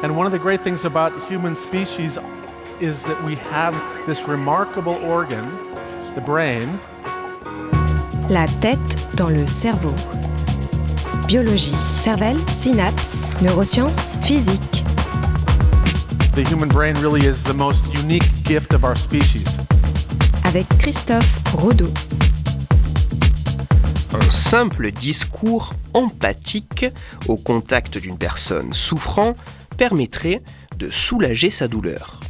And one of the great things about human species is that we have this remarkable organ, the brain. La tête dans le cerveau. Biologie, cervelle, synapses, neurosciences, physique. The human brain really is the most unique gift of our species. Avec Christophe Rodeau. Un simple discours empathique au contact d'une personne souffrant permettrait de soulager sa douleur.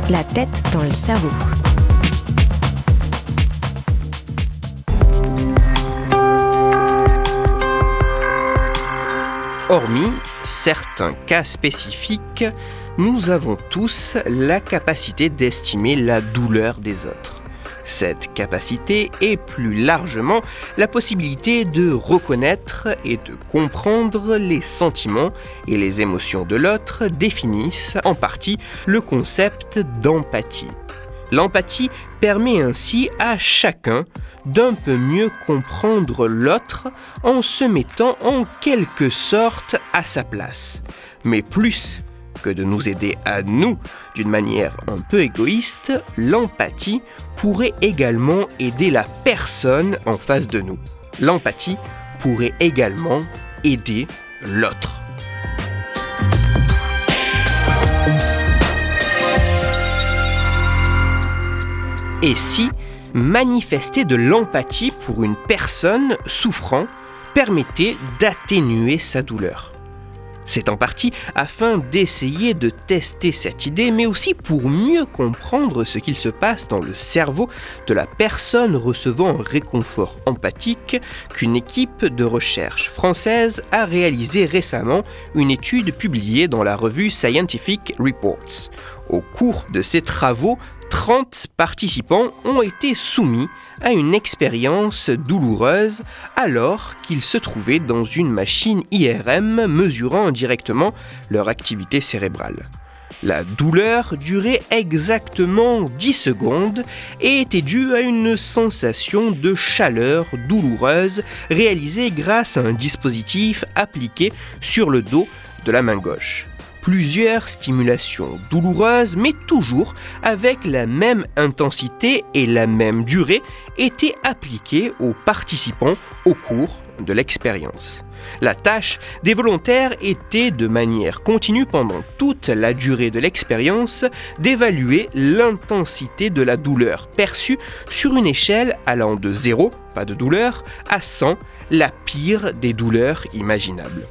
La tête dans le cerveau. Hormis certains cas spécifiques, nous avons tous la capacité d'estimer la douleur des autres. Cette capacité est plus largement la possibilité de reconnaître et de comprendre les sentiments et les émotions de l'autre définissent en partie le concept d'empathie. L'empathie permet ainsi à chacun d'un peu mieux comprendre l'autre en se mettant en quelque sorte à sa place. Mais plus que de nous aider à nous d'une manière un peu égoïste, l'empathie pourrait également aider la personne en face de nous. L'empathie pourrait également aider l'autre. Et si manifester de l'empathie pour une personne souffrant permettait d'atténuer sa douleur? C'est en partie afin d'essayer de tester cette idée, mais aussi pour mieux comprendre ce qu'il se passe dans le cerveau de la personne recevant un réconfort empathique qu'une équipe de recherche française a réalisé récemment une étude publiée dans la revue Scientific Reports. Au cours de ces travaux, 30 participants ont été soumis à une expérience douloureuse alors qu'ils se trouvaient dans une machine IRM mesurant indirectement leur activité cérébrale. La douleur durait exactement 10 secondes et était due à une sensation de chaleur douloureuse réalisée grâce à un dispositif appliqué sur le dos de la main gauche. Plusieurs stimulations douloureuses, mais toujours avec la même intensité et la même durée, étaient appliquées aux participants au cours de l'expérience. La tâche des volontaires était, de manière continue pendant toute la durée de l'expérience, d'évaluer l'intensité de la douleur perçue sur une échelle allant de 0, pas de douleur, à 100, la pire des douleurs imaginables.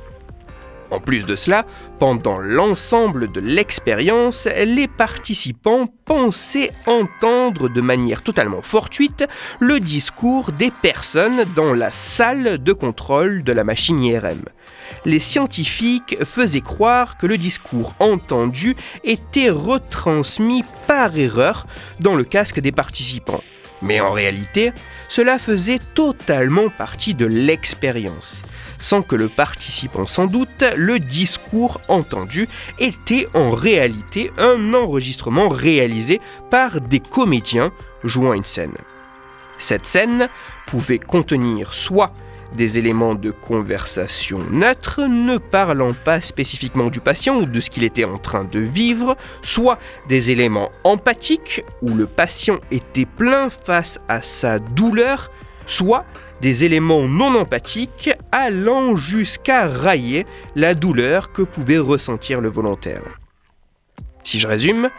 En plus de cela, pendant l'ensemble de l'expérience, les participants pensaient entendre de manière totalement fortuite le discours des personnes dans la salle de contrôle de la machine IRM. Les scientifiques faisaient croire que le discours entendu était retransmis par erreur dans le casque des participants. Mais en réalité, cela faisait totalement partie de l'expérience. Sans que le participant s'en doute, le discours entendu était en réalité un enregistrement réalisé par des comédiens jouant une scène. Cette scène pouvait contenir soit des éléments de conversation neutres, ne parlant pas spécifiquement du patient ou de ce qu'il était en train de vivre, soit des éléments empathiques, où le patient était plein face à sa douleur, soit des éléments non empathiques allant jusqu'à railler la douleur que pouvait ressentir le volontaire. Si je résume,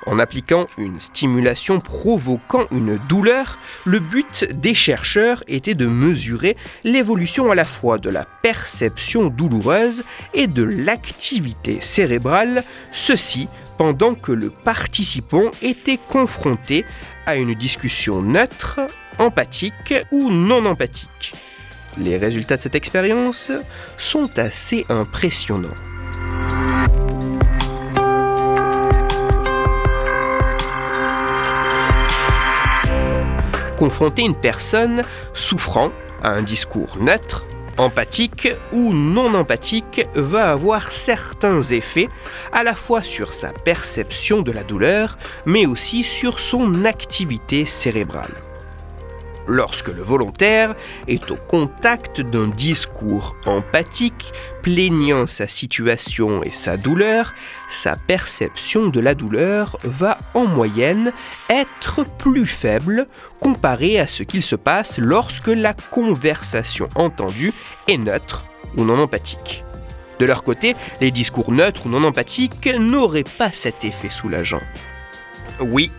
en appliquant une stimulation provoquant une douleur, le but des chercheurs était de mesurer l'évolution à la fois de la perception douloureuse et de l'activité cérébrale, ceci pendant que le participant était confronté à une discussion neutre, empathique ou non empathique. Les résultats de cette expérience sont assez impressionnants. Confronter une personne souffrant à un discours neutre, empathique ou non empathique va avoir certains effets à la fois sur sa perception de la douleur, mais aussi sur son activité cérébrale. lorsque le volontaire est au contact d'un discours empathique, plaignant sa situation et sa douleur, sa perception de la douleur va en moyenne être plus faible comparée à ce qu'il se passe lorsque la conversation entendue est neutre ou non empathique. De leur côté, les discours neutres ou non empathiques n'auraient pas cet effet soulageant. Oui,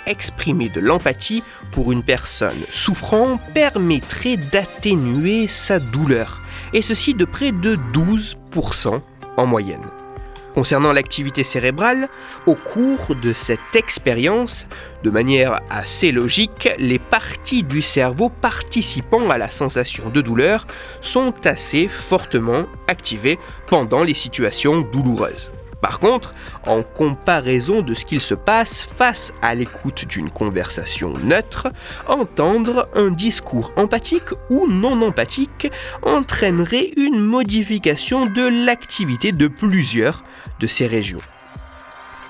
exprimer de l'empathie pour une personne souffrant permettrait d'atténuer sa douleur, et ceci de près de 12% en moyenne. Concernant l'activité cérébrale, au cours de cette expérience, de manière assez logique, les parties du cerveau participant à la sensation de douleur sont assez fortement activées pendant les situations douloureuses. Par contre, en comparaison de ce qu'il se passe face à l'écoute d'une conversation neutre, entendre un discours empathique ou non empathique entraînerait une modification de l'activité de plusieurs de ces régions.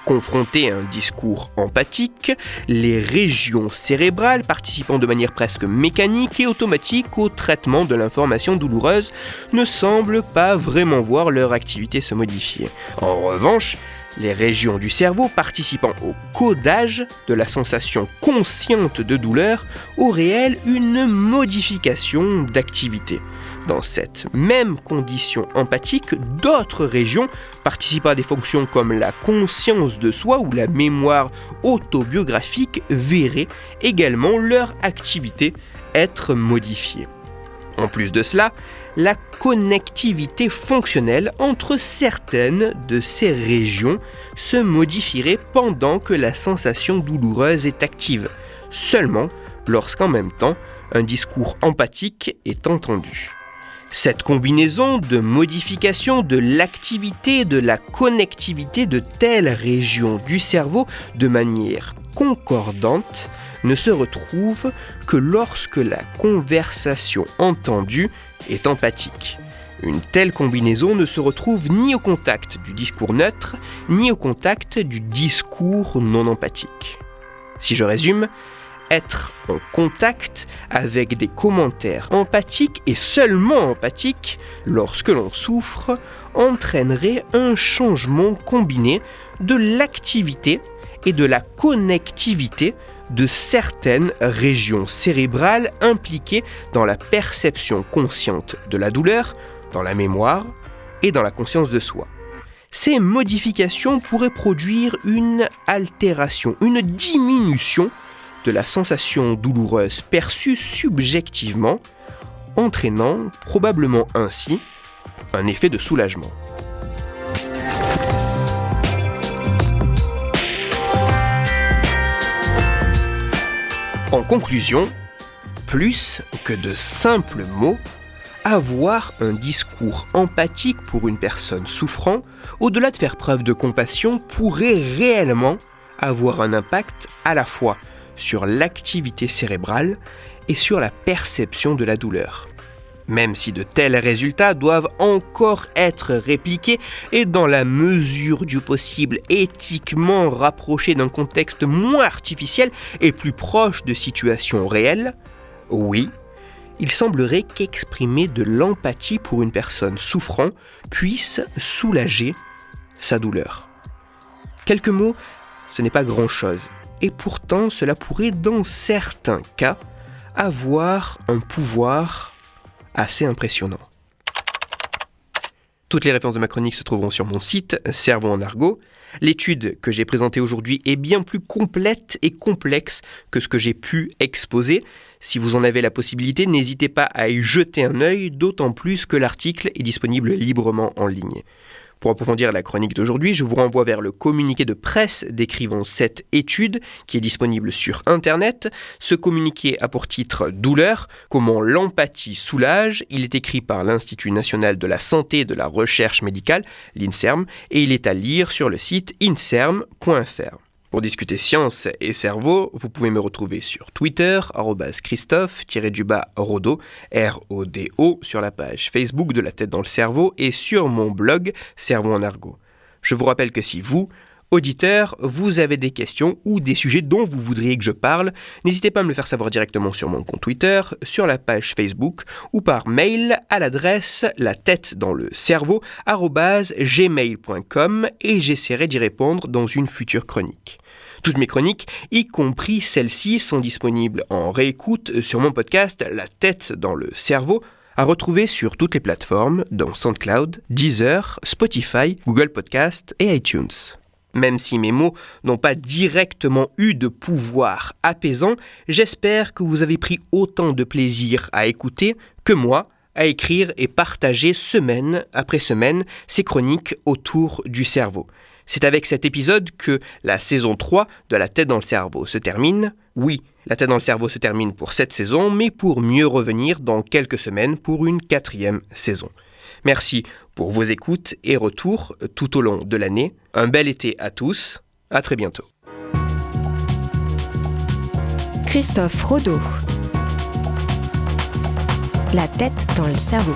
Confronté à un discours empathique, les régions cérébrales participant de manière presque mécanique et automatique au traitement de l'information douloureuse ne semblent pas vraiment voir leur activité se modifier. En revanche, les régions du cerveau participant au codage de la sensation consciente de douleur auraient, elles, une modification d'activité. Dans cette même condition empathique, d'autres régions participant à des fonctions comme la conscience de soi ou la mémoire autobiographique verraient également leur activité être modifiée. En plus de cela, la connectivité fonctionnelle entre certaines de ces régions se modifierait pendant que la sensation douloureuse est active, seulement lorsqu'en même temps un discours empathique est entendu. Cette combinaison de modification de l'activité et de la connectivité de telles régions du cerveau de manière concordante ne se retrouve que lorsque la conversation entendue est empathique. Une telle combinaison ne se retrouve ni au contact du discours neutre, ni au contact du discours non empathique. Si je résume, être en contact avec des commentaires empathiques et seulement empathiques lorsque l'on souffre entraînerait un changement combiné de l'activité et de la connectivité de certaines régions cérébrales impliquées dans la perception consciente de la douleur, dans la mémoire et dans la conscience de soi. Ces modifications pourraient produire une altération, une diminution de la sensation douloureuse perçue subjectivement, entraînant probablement ainsi un effet de soulagement. En conclusion, plus que de simples mots, avoir un discours empathique pour une personne souffrant, au-delà de faire preuve de compassion, pourrait réellement avoir un impact à la fois sur l'activité cérébrale et sur la perception de la douleur. Même si de tels résultats doivent encore être répliqués et dans la mesure du possible éthiquement rapprochés d'un contexte moins artificiel et plus proche de situations réelles, oui, il semblerait qu'exprimer de l'empathie pour une personne souffrant puisse soulager sa douleur. Quelques mots, ce n'est pas grand-chose. Et pourtant, cela pourrait, dans certains cas, avoir un pouvoir assez impressionnant. Toutes les références de ma chronique se trouveront sur mon site, Cerveau en argot. L'étude que j'ai présentée aujourd'hui est bien plus complète et complexe que ce que j'ai pu exposer. Si vous en avez la possibilité, n'hésitez pas à y jeter un œil, d'autant plus que l'article est disponible librement en ligne. Pour approfondir la chronique d'aujourd'hui, je vous renvoie vers le communiqué de presse décrivant cette étude qui est disponible sur Internet. Ce communiqué a pour titre « Douleur, comment l'empathie soulage ». Il est écrit par l'Institut national de la santé et de la recherche médicale, l'INSERM, et il est à lire sur le site inserm.fr. Pour discuter science et cerveau, vous pouvez me retrouver sur Twitter, @Christophe_Rodo, R-O-D-O, sur la page Facebook de La Tête dans le Cerveau et sur mon blog Cerveau en argot. Je vous rappelle que si vous Auditeurs, vous avez des questions ou des sujets dont vous voudriez que je parle, n'hésitez pas à me le faire savoir directement sur mon compte Twitter, sur la page Facebook ou par mail à l'adresse latettedanslecerveau@gmail.com et j'essaierai d'y répondre dans une future chronique. Toutes mes chroniques, y compris celles-ci, sont disponibles en réécoute sur mon podcast La tête dans le cerveau, à retrouver sur toutes les plateformes, dont SoundCloud, Deezer, Spotify, Google Podcast et iTunes. Même si mes mots n'ont pas directement eu de pouvoir apaisant, j'espère que vous avez pris autant de plaisir à écouter que moi à écrire et partager semaine après semaine ces chroniques autour du cerveau. C'est avec cet épisode que la saison 3 de La tête dans le cerveau se termine. Oui, La tête dans le cerveau se termine pour cette saison, mais pour mieux revenir dans quelques semaines pour une 4e saison. Merci pour vos écoutes et retours tout au long de l'année. Un bel été à tous. À très bientôt. Christophe Rodeau. La tête dans le cerveau.